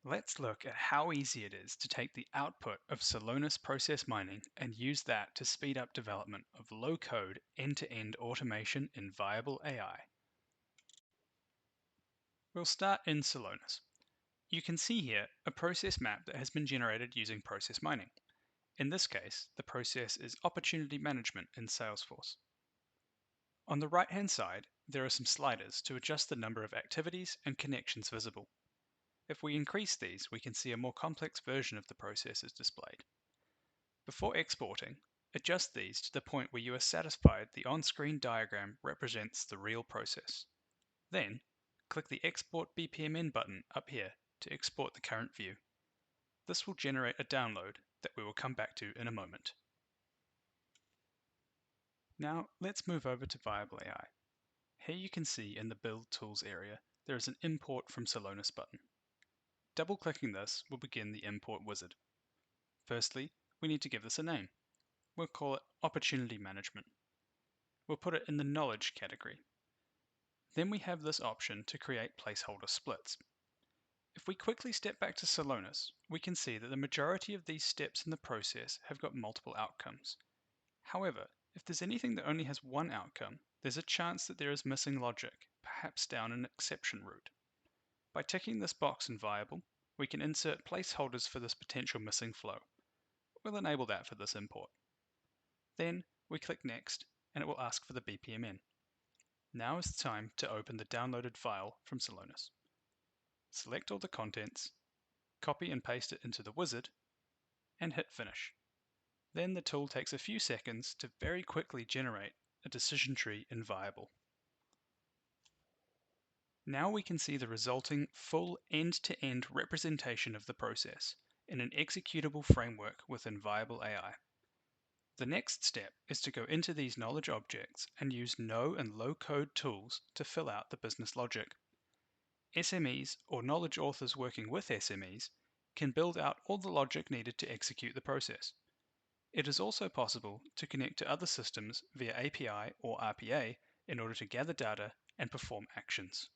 Let's look at how easy it is to take the output of Celonis process mining and use that to speed up development of low-code end-to-end automation in Viabl.ai. We'll start in Celonis. You can see here a process map that has been generated using process mining. In this case, the process is opportunity management in Salesforce. On the right-hand side, there are some sliders to adjust the number of activities and connections visible. If we increase these, we can see a more complex version of the process is displayed. Before exporting, adjust these to the point where you are satisfied the on-screen diagram represents the real process. Then, click the Export BPMN button up here to export the current view. This will generate a download that we will come back to in a moment. Now, let's move over to Viabl.ai. Here you can see in the Build Tools area, there is an Import from Celonis button. Double-clicking this will begin the import wizard. Firstly, we need to give this a name. We'll call it Opportunity Management. We'll put it in the Knowledge category. Then we have this option to create placeholder splits. If we quickly step back to Celonis, we can see that the majority of these steps in the process have got multiple outcomes. However, if there's anything that only has one outcome, there's a chance that there is missing logic, perhaps down an exception route. By ticking this box in Viabl, we can insert placeholders for this potential missing flow. We'll enable that for this import. Then we click Next, and it will ask for the BPMN. Now is the time to open the downloaded file from Celonis. Select all the contents, copy and paste it into the wizard, and hit Finish. Then the tool takes a few seconds to very quickly generate a decision tree in Viabl. Now we can see the resulting full end-to-end representation of the process in an executable framework within Viabl.ai. The next step is to go into these knowledge objects and use no and low-code tools to fill out the business logic. SMEs or knowledge authors working with SMEs can build out all the logic needed to execute the process. It is also possible to connect to other systems via API or RPA in order to gather data and perform actions.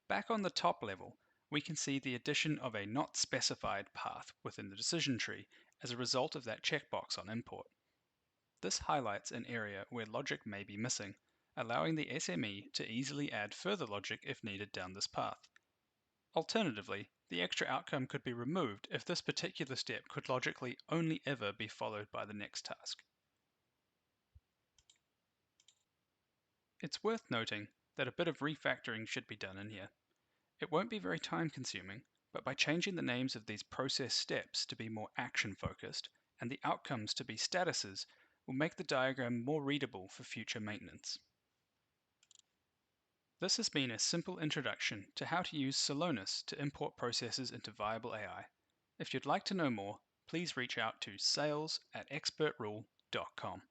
Back on the top level, we can see the addition of a not specified path within the decision tree as a result of that checkbox on import. This highlights an area where logic may be missing, allowing the SME to easily add further logic if needed down this path. Alternatively, the extra outcome could be removed if this particular step could logically only ever be followed by the next task. It's worth noting that a bit of refactoring should be done in here. It won't be very time consuming, but by changing the names of these process steps to be more action focused and the outcomes to be statuses will make the diagram more readable for future maintenance. This has been a simple introduction to how to use Celonis to import processes into Viabl.ai. If you'd like to know more, please reach out to sales@expertrule.com.